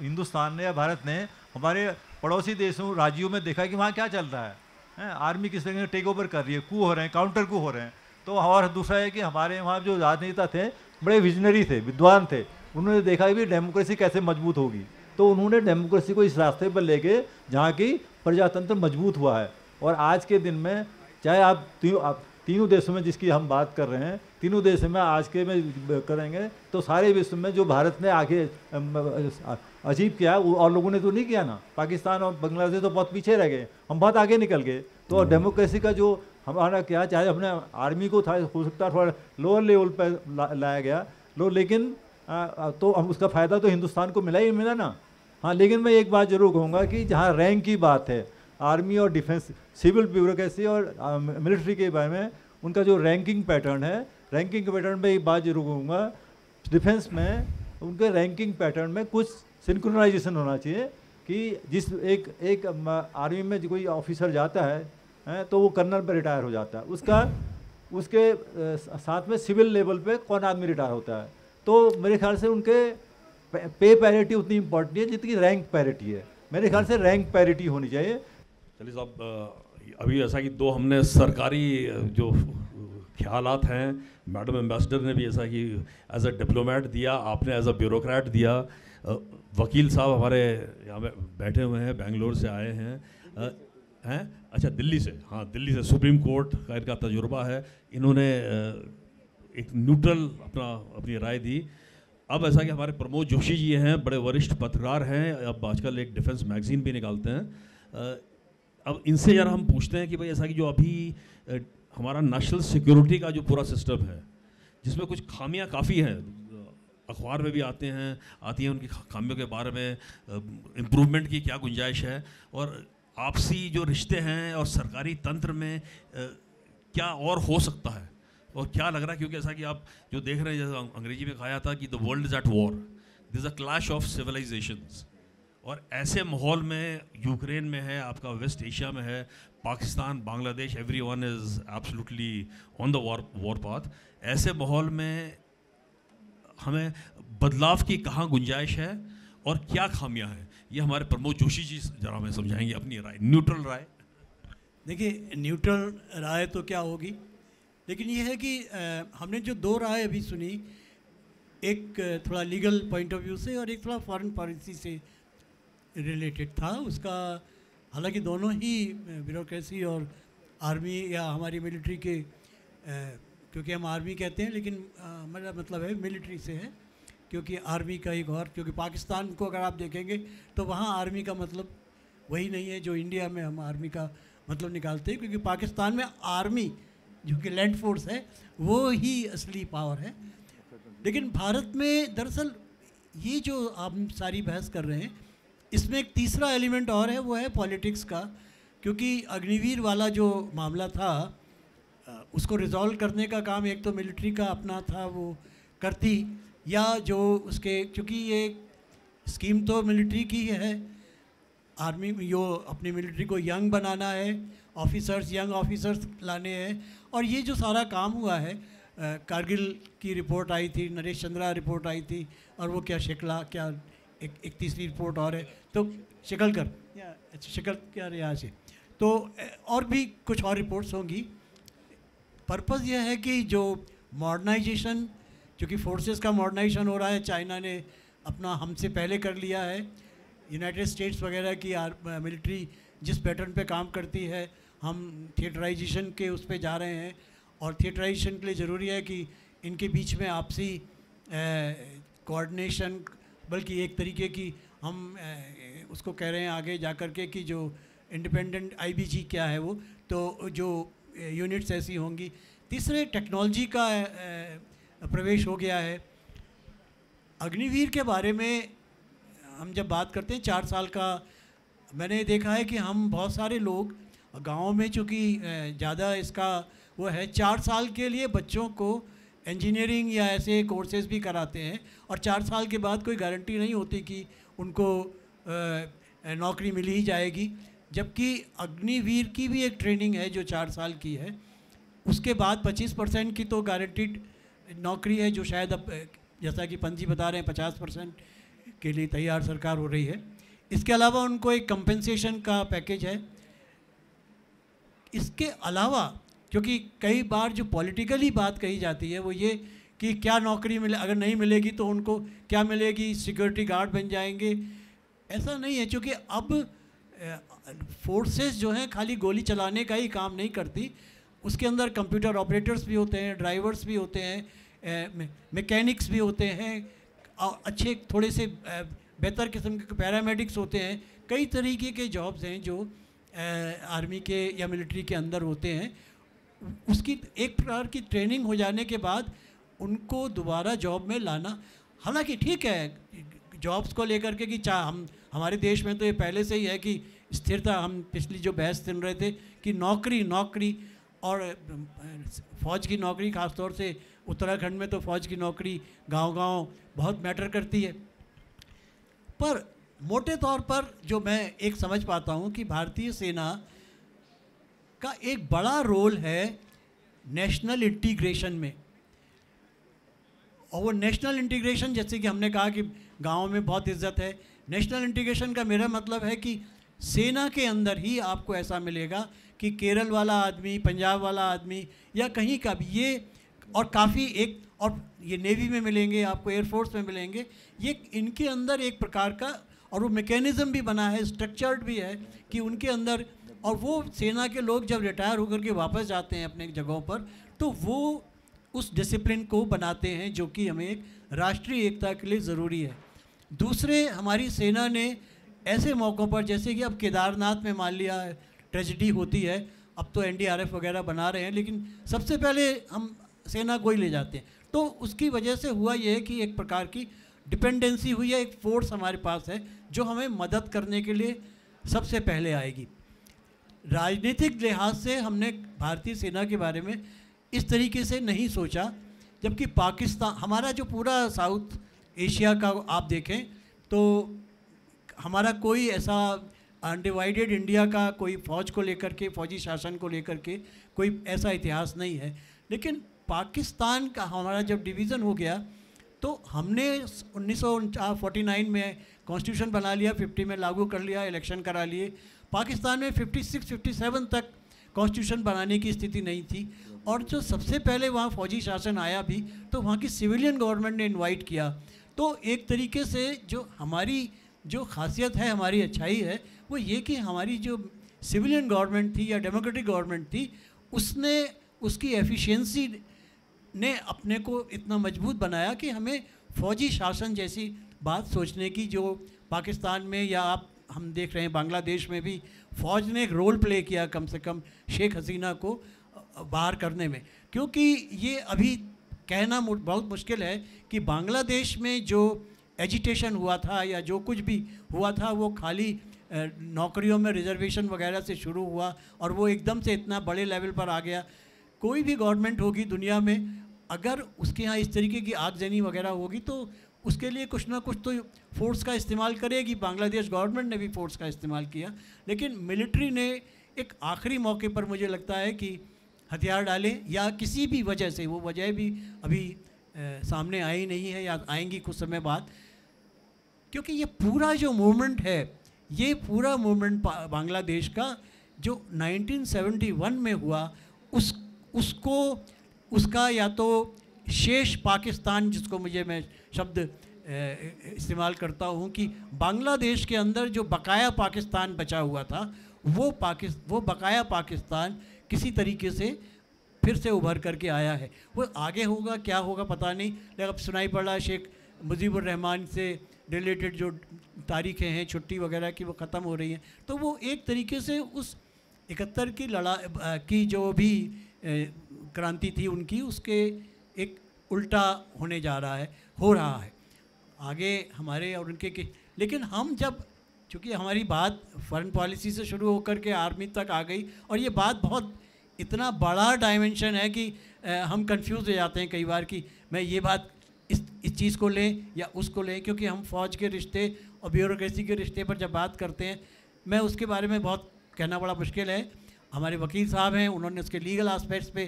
S6: हिंदुस्तान ने या भारत ने हमारे पड़ोसी देशों राज्यों में देखा कि वहाँ क्या चल रहा है, आर्मी किस तरह टेक ओवर कर रही है, कू हो रहे हैं, काउंटर कू हो रहे हैं। तो और दूसरा है कि हमारे वहाँ जो राजनेता थे बड़े विजनरी थे, विद्वान थे, उन्होंने देखा कि डेमोक्रेसी कैसे मजबूत होगी, तो उन्होंने डेमोक्रेसी को इस रास्ते पर लेके जहाँ की प्रजातंत्र मजबूत हुआ है। और आज के दिन में चाहे आप तीनों देशों में जिसकी हम बात कर रहे हैं, तीनों देशों में आज के में करेंगे तो सारे विश्व में जो भारत ने आगे अचीव किया वो और लोगों ने तो नहीं किया ना। पाकिस्तान और बांग्लादेश तो बहुत पीछे रह गए, हम बहुत आगे निकल गए। तो डेमोक्रेसी का जो हमारा क्या, चाहे अपने आर्मी को था हो सकता थोड़ा लोअर लेवल पर लाया गया लेकिन तो हम उसका फ़ायदा तो हिंदुस्तान को मिला ही मिला ना। हाँ, लेकिन मैं एक बात जरूर कहूँगा कि जहाँ रैंक की बात है, आर्मी और डिफेंस, सिविल ब्यूरोक्रेसी और मिलिट्री के बारे में उनका जो रैंकिंग पैटर्न है, रैंकिंग पैटर्न में एक बात जरूर कहूँगा, डिफेंस में उनके रैंकिंग पैटर्न में कुछ सिंक्रोनाइजेशन होना चाहिए कि जिस एक आर्मी में कोई ऑफिसर जाता है तो वो कर्नल पर रिटायर हो जाता है, उसके साथ में सिविल लेवल पे कौन आदमी रिटायर होता है। तो मेरे ख्याल से उनके पे पैरिटी उतनी इम्पोर्टेंट है जितनी रैंक पैरिटी है। मेरे ख्याल से रैंक पैरिटी होनी चाहिए।
S3: चलिए साहब, अभी ऐसा कि दो हमने सरकारी जो ख्यालात हैं, मैडम एम्बेसडर ने भी ऐसा कि एज अ डिप्लोमेट दिया, आपने एज अ ब्यूरोक्रेट दिया, वकील साहब हमारे यहाँ बैठे हुए हैं, बेंगलोर से आए हैं अच्छा दिल्ली से, हाँ दिल्ली से, सुप्रीम कोर्ट का इनका तजुर्बा है, इन्होंने एक न्यूट्रल अपनी राय दी। अब ऐसा कि हमारे प्रमोद जोशी जी हैं, बड़े वरिष्ठ पत्रकार हैं, अब आजकल एक डिफेंस मैगजीन भी निकालते हैं। अब इनसे यार हम पूछते हैं कि भाई ऐसा कि जो अभी हमारा नेशनल सिक्योरिटी का जो पूरा सिस्टम है, जिसमें कुछ खामियां काफ़ी हैं, अखबार में भी आती हैं उनकी खामियों के बारे में, इम्प्रूवमेंट की क्या गुंजाइश है, और आपसी जो रिश्ते हैं और सरकारी तंत्र में क्या और हो सकता है, और क्या लग रहा है, क्योंकि ऐसा कि आप जो देख रहे हैं, जैसे अंग्रेजी में कहा था कि the world is at war, this is a clash of civilisations, और ऐसे माहौल में यूक्रेन में है, आपका वेस्ट एशिया में है, Pakistan, Bangladesh, everyone is absolutely on the war path. ऐसे माहौल में हमें बदलाव की कहाँ गुंजाइश है और क्या खामियां हैं, ये हमारे प्रमोद जोशी जी जरा हमें समझाएंगे अपनी राय, न्यूट्रल राय।
S7: देखिए, न्यूट्रल राय तो क्या होगी, लेकिन ये है कि हमने जो दो राय अभी सुनी, एक थोड़ा लीगल पॉइंट ऑफ व्यू से और एक थोड़ा फॉरेन पॉलिसी से रिलेटेड था उसका। हालांकि दोनों ही ब्यूरोक्रेसी और आर्मी या हमारी मिलिट्री के, क्योंकि हम आर्मी कहते हैं लेकिन मेरा मतलब है मिलिट्री से है, क्योंकि आर्मी का एक और, क्योंकि पाकिस्तान को अगर आप देखेंगे तो वहाँ आर्मी का मतलब वही नहीं है जो इंडिया में हम आर्मी का मतलब निकालते हैं, क्योंकि पाकिस्तान में आर्मी जो कि लैंड फोर्स है वो ही असली पावर है। लेकिन भारत में दरअसल ये जो हम सारी बहस कर रहे हैं, इसमें एक तीसरा एलिमेंट और है, वो है पॉलिटिक्स का, क्योंकि अग्निवीर वाला जो मामला था उसको रिजॉल्व करने का काम एक तो मिलिट्री का अपना था वो करती, या जो उसके, क्योंकि ये स्कीम तो मिलिट्री की है, आर्मी जो अपनी मिलिट्री को यंग बनाना है, ऑफिसर्स, यंग ऑफिसर्स लाने हैं, और ये जो सारा काम हुआ है, कारगिल की रिपोर्ट आई थी, नरेश चंद्रा रिपोर्ट आई थी, और वो क्या शिकला, क्या एक तीसरी रिपोर्ट और है, तो शिकलकर, अच्छा शिकल क्या यहाँ से, तो और भी कुछ और रिपोर्ट्स होंगी। पर्पज़ यह है कि जो मॉडर्नाइजेशन, क्योंकि फोर्सेस का मॉडर्नाइजेशन हो रहा है, चाइना ने अपना हमसे पहले कर लिया है, यूनाइटेड स्टेट्स वगैरह की मिलिट्री जिस पैटर्न पे काम करती है, हम थिएटराइजेशन के उस पे जा रहे हैं, और थिएटराइजेशन के लिए ज़रूरी है कि इनके बीच में आपसी कोऑर्डिनेशन, बल्कि एक तरीके की हम उसको कह रहे हैं आगे जा कर के कि जो इंडिपेंडेंट आईबीजी क्या है वो, तो जो यूनिट्स ऐसी होंगी। तीसरे टेक्नोलॉजी का प्रवेश हो गया है। अग्निवीर के बारे में हम जब बात करते हैं 4 साल का, मैंने देखा है कि हम बहुत सारे लोग गाँव में, चूँकि ज़्यादा इसका वो है, 4 साल के लिए बच्चों को इंजीनियरिंग या ऐसे कोर्सेज़ भी कराते हैं, और 4 साल के बाद कोई गारंटी नहीं होती कि उनको नौकरी मिल ही जाएगी, जबकि अग्निवीर की भी एक ट्रेनिंग है जो 4 साल की है। उसके बाद 25% की तो गारंटीड नौकरी है, जो शायद अब जैसा कि पंजी बता रहे हैं 50% के लिए तैयार सरकार हो रही है। इसके अलावा उनको एक कंपनसेशन का पैकेज है। इसके अलावा, क्योंकि कई बार जो पॉलिटिकली बात कही जाती है वो ये कि क्या नौकरी मिले, अगर नहीं मिलेगी तो उनको क्या मिलेगी, सिक्योरिटी गार्ड बन जाएंगे। ऐसा नहीं है, क्योंकि अब फोर्सेस जो हैं खाली गोली चलाने का ही काम नहीं करती, उसके अंदर कंप्यूटर ऑपरेटर्स भी होते हैं, ड्राइवर्स भी होते हैं, मैकेनिक्स भी होते हैं, अच्छे थोड़े से बेहतर किस्म के पैरामेडिक्स होते हैं। कई तरीके के जॉब्स हैं जो आर्मी के या मिलिट्री के अंदर होते हैं। उसकी एक प्रकार की ट्रेनिंग हो जाने के बाद उनको दोबारा जॉब में लाना, हालांकि ठीक है जॉब्स को लेकर के कि हम हमारे देश में तो ये पहले से ही है कि स्थिरता, हम पिछली जो बहस सुन रहे थे कि नौकरी और फ़ौज की नौकरी, ख़ासतौर से उत्तराखंड में तो फ़ौज की नौकरी गांव-गांव बहुत मैटर करती है। पर मोटे तौर पर जो मैं एक समझ पाता हूँ कि भारतीय सेना का एक बड़ा रोल है नेशनल इंटीग्रेशन में, और वो नेशनल इंटीग्रेशन, जैसे कि हमने कहा कि गाँव में बहुत इज्जत है, नेशनल इंटीग्रेशन का मेरा मतलब है कि सेना के अंदर ही आपको ऐसा मिलेगा कि केरल वाला आदमी, पंजाब वाला आदमी या कहीं का भी ये, और काफ़ी एक, और ये नेवी में मिलेंगे आपको, एयरफोर्स में मिलेंगे, ये इनके अंदर एक प्रकार का, और वो मैकेनिज़्म भी बना है, स्ट्रक्चर्ड भी है कि उनके अंदर, और वो सेना के लोग जब रिटायर होकर के वापस जाते हैं अपने जगहों पर, तो वो उस डिसिप्लिन को बनाते हैं जो कि हमें एक राष्ट्रीय एकता के लिए ज़रूरी है। दूसरे, हमारी सेना ने ऐसे मौक़ों पर, जैसे कि अब केदारनाथ में मान लिया ट्रेजिडी होती है, अब तो एनडीआरएफ वगैरह बना रहे हैं, लेकिन सबसे पहले हम सेना को ही ले जाते हैं। तो उसकी वजह से हुआ ये है कि एक प्रकार की डिपेंडेंसी हुई है, एक फोर्स हमारे पास है जो हमें मदद करने के लिए सबसे पहले आएगी। राजनीतिक लिहाज से हमने भारतीय सेना के बारे में इस तरीके से नहीं सोचा, जबकि पाकिस्तान, हमारा जो पूरा साउथ एशिया का आप देखें तो हमारा कोई ऐसा अनडिवाइडेड इंडिया का कोई फ़ौज को लेकर के, फ़ौजी शासन को लेकर के कोई ऐसा इतिहास नहीं है। लेकिन पाकिस्तान का हमारा जब डिवीज़न हो गया तो हमने 1949 में कॉन्स्टिट्यूशन बना लिया, 50 में लागू कर लिया, इलेक्शन करा लिए। पाकिस्तान में 56-57 तक कॉन्स्टिट्यूशन बनाने की स्थिति नहीं थी, और जो सबसे पहले वहाँ फ़ौजी शासन आया भी तो वहाँ की सिविलियन गवर्नमेंट ने इनवाइट किया। तो एक तरीके से जो हमारी जो खासियत है, हमारी अच्छाई है, वो ये कि हमारी जो सिविलियन गवर्नमेंट थी या डेमोक्रेटिक गवर्नमेंट थी, उसने उसकी एफिशिएंसी ने अपने को इतना मजबूत बनाया कि हमें फ़ौजी शासन जैसी बात सोचने की, जो पाकिस्तान में या आप हम देख रहे हैं बांग्लादेश में भी फ़ौज ने एक रोल प्ले किया कम से कम शेख हसीना को बाहर करने में। क्योंकि ये अभी कहना बहुत मुश्किल है कि बांग्लादेश में जो एजिटेशन हुआ था या जो कुछ भी हुआ था वो खाली नौकरियों में रिजर्वेशन वगैरह से शुरू हुआ और वो एकदम से इतना बड़े लेवल पर आ गया। कोई भी गवर्नमेंट होगी दुनिया में, अगर उसके यहाँ इस तरीके की आगजनी वगैरह होगी तो उसके लिए कुछ ना कुछ तो फोर्स का इस्तेमाल करेगी। बांग्लादेश गवर्नमेंट ने भी फोर्स का इस्तेमाल किया, लेकिन मिलिट्री ने एक आखिरी मौके पर मुझे लगता है कि हथियार डाले, या किसी भी वजह से, वो वजह भी अभी सामने आई नहीं है या आएंगी कुछ समय बाद। क्योंकि ये पूरा जो मूवमेंट है, ये पूरा मूवमेंट बांग्लादेश का जो 1971 में हुआ, उसको उसका या तो शेष पाकिस्तान, जिसको मैं शब्द इस्तेमाल करता हूँ कि बांग्लादेश के अंदर जो बकाया पाकिस्तान बचा हुआ था, वो बकाया पाकिस्तान किसी तरीके से फिर से उभर करके आया है। वो आगे होगा क्या होगा पता नहीं, लेकिन अब सुनाई पड़ा शेख मुजीबुर रहमान से रिलेटेड जो तारीखें हैं छुट्टी वगैरह की वो ख़त्म हो रही हैं। तो वो एक तरीके से उस 71 की की जो भी क्रांति थी उनकी, उसके एक उल्टा होने जा रहा है, हो रहा है आगे हमारे और उनके लेकिन हम जब, चूँकि हमारी बात फॉरेन पॉलिसी से शुरू होकर के आर्मी तक आ गई, और ये बात बहुत इतना बड़ा डायमेंशन है कि हम कंफ्यूज हो जाते हैं कई बार कि मैं ये बात इस चीज़ को लें या उसको लें, क्योंकि हम फ़ौज के रिश्ते और ब्यूरोक्रेसी के रिश्ते पर जब बात करते हैं, मैं उसके बारे में बहुत कहना बड़ा मुश्किल है। हमारे वकील साहब हैं, उन्होंने उसके लीगल एस्पेक्ट्स पे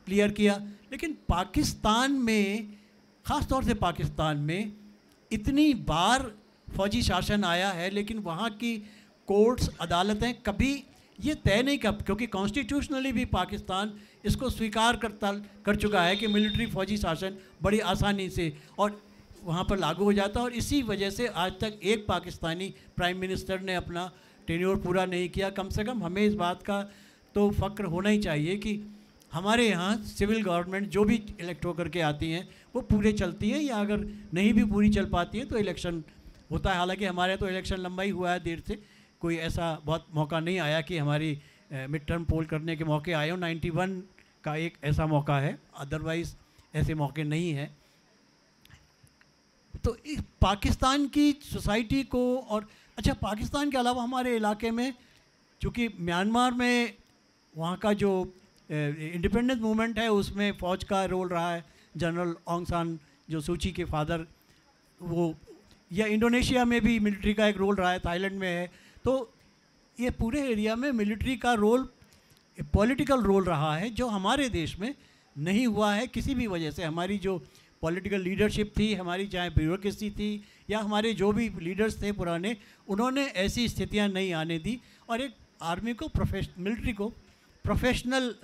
S7: क्लियर किया। लेकिन पाकिस्तान में, ख़ास तौर से पाकिस्तान में इतनी बार फ़ौजी शासन आया है, लेकिन वहाँ की कोर्ट्स, अदालतें कभी ये तय नहीं क्योंकि कॉन्स्टिट्यूशनली भी पाकिस्तान इसको स्वीकार कर चुका है कि मिलिट्री फ़ौजी शासन बड़ी आसानी से और वहाँ पर लागू हो जाता है। और इसी वजह से आज तक एक पाकिस्तानी प्राइम मिनिस्टर ने अपना टेन्योर पूरा नहीं किया। कम से कम हमें इस बात का तो फ़ख्र होना ही चाहिए कि हमारे यहाँ सिविल गवर्नमेंट जो भी इलेक्ट होकर के आती हैं वो पूरे चलती है, या अगर नहीं भी पूरी चल पाती है तो इलेक्शन होता है। हालांकि हमारे तो इलेक्शन लंबा ही हुआ है, देर से कोई ऐसा बहुत मौका नहीं आया कि हमारी मिड टर्म पोल करने के मौके आए हो। 91 का एक ऐसा मौका है, अदरवाइज़ ऐसे मौके नहीं हैं। तो इस पाकिस्तान की सोसाइटी को, और अच्छा पाकिस्तान के अलावा हमारे इलाके में, चूँकि म्यांमार में वहाँ का जो इंडिपेंडेंस मूवमेंट है उसमें फ़ौज का रोल रहा है, जनरल ऑंग सान जो सूची के फादर, वो, या इंडोनेशिया में भी मिलिट्री का एक रोल रहा है, थाईलैंड में है। तो ये पूरे एरिया में मिलिट्री का रोल, पॉलिटिकल रोल रहा है, जो हमारे देश में नहीं हुआ है किसी भी वजह से। हमारी जो पॉलिटिकल लीडरशिप थी, हमारी चाहे ब्यूरोक्रेसी थी या हमारे जो भी लीडर्स थे पुराने, उन्होंने ऐसी स्थितियां नहीं आने दी और एक आर्मी को, मिलिट्री को प्रोफेशनल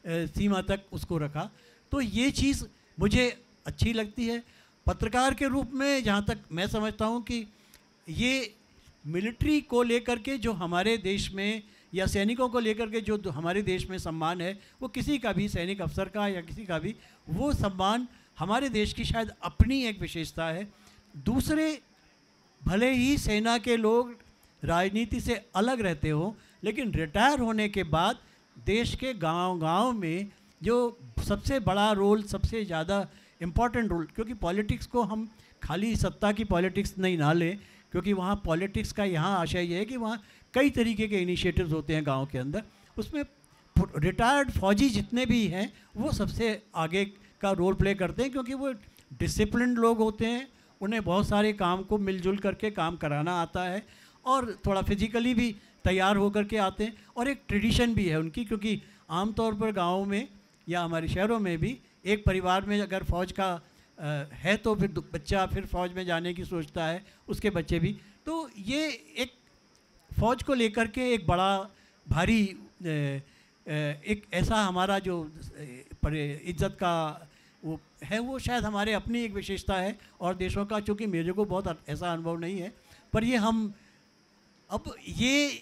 S7: सीमा तक उसको रखा। तो ये चीज़ मुझे अच्छी लगती है। पत्रकार के रूप में जहाँ तक मैं समझता हूँ कि ये मिलिट्री को लेकर के जो हमारे देश में या सैनिकों को लेकर के जो हमारे देश में सम्मान है, वो किसी का भी सैनिक अफसर का या किसी का भी, वो सम्मान हमारे देश की शायद अपनी एक विशेषता है। दूसरे भले ही सेना के लोग राजनीति से अलग रहते हो, लेकिन रिटायर होने के बाद देश के गांव-गांव में जो सबसे बड़ा रोल, सबसे ज़्यादा इम्पॉर्टेंट रोल, क्योंकि पॉलिटिक्स को हम खाली सत्ता की पॉलिटिक्स नहीं ना लें, क्योंकि वहाँ पॉलिटिक्स का यहाँ आशय ये है कि वहाँ कई तरीके के इनिशिएटिव्स होते हैं गांव के अंदर। उसमें रिटायर्ड फौजी जितने भी हैं वो सबसे आगे का रोल प्ले करते हैं, क्योंकि वो डिसिप्लिन्ड लोग होते हैं, उन्हें बहुत सारे काम को मिलजुल करके काम कराना आता है और थोड़ा फिजिकली भी तैयार होकर के आते हैं। और एक ट्रेडिशन भी है उनकी, क्योंकि आमतौर पर गाँव में या हमारे शहरों में भी एक परिवार में अगर फ़ौज का है तो फिर बच्चा फिर फ़ौज में जाने की सोचता है, उसके बच्चे भी। तो ये एक फ़ौज को लेकर के एक बड़ा भारी एक ऐसा हमारा जो इज्जत का वो है, वो शायद हमारे अपनी एक विशेषता है और देशों का, चूँकि मेरे को बहुत ऐसा अनुभव नहीं है। पर ये हम अब ये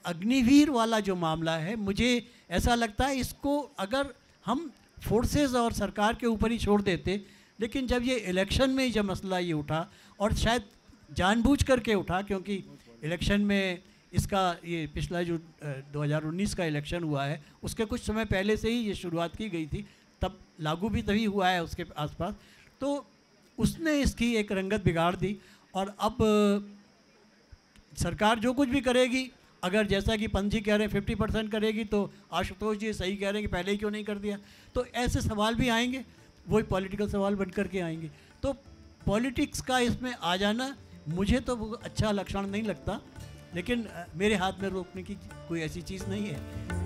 S7: अग्निवीर वाला जो मामला है, मुझे ऐसा लगता है इसको अगर हम फोर्सेस और सरकार के ऊपर ही छोड़ देते, लेकिन जब ये इलेक्शन में जब मसला ये उठा, और शायद जानबूझ करके उठा, क्योंकि इलेक्शन में इसका ये पिछला जो 2019 का इलेक्शन हुआ है उसके कुछ समय पहले से ही ये शुरुआत की गई थी, तब लागू भी तभी हुआ है उसके आसपास, तो उसने इसकी एक रंगत बिगाड़ दी। और अब सरकार जो कुछ भी करेगी, अगर जैसा कि पंजी कह रहे हैं 50% करेगी, तो आशुतोष जी सही कह रहे हैं कि पहले ही क्यों नहीं कर दिया। तो ऐसे सवाल भी आएंगे, वही पॉलिटिकल सवाल बन कर के आएंगे। तो पॉलिटिक्स का इसमें आ जाना मुझे तो अच्छा लक्षण नहीं लगता, लेकिन मेरे हाथ में रोकने की कोई ऐसी चीज़ नहीं है।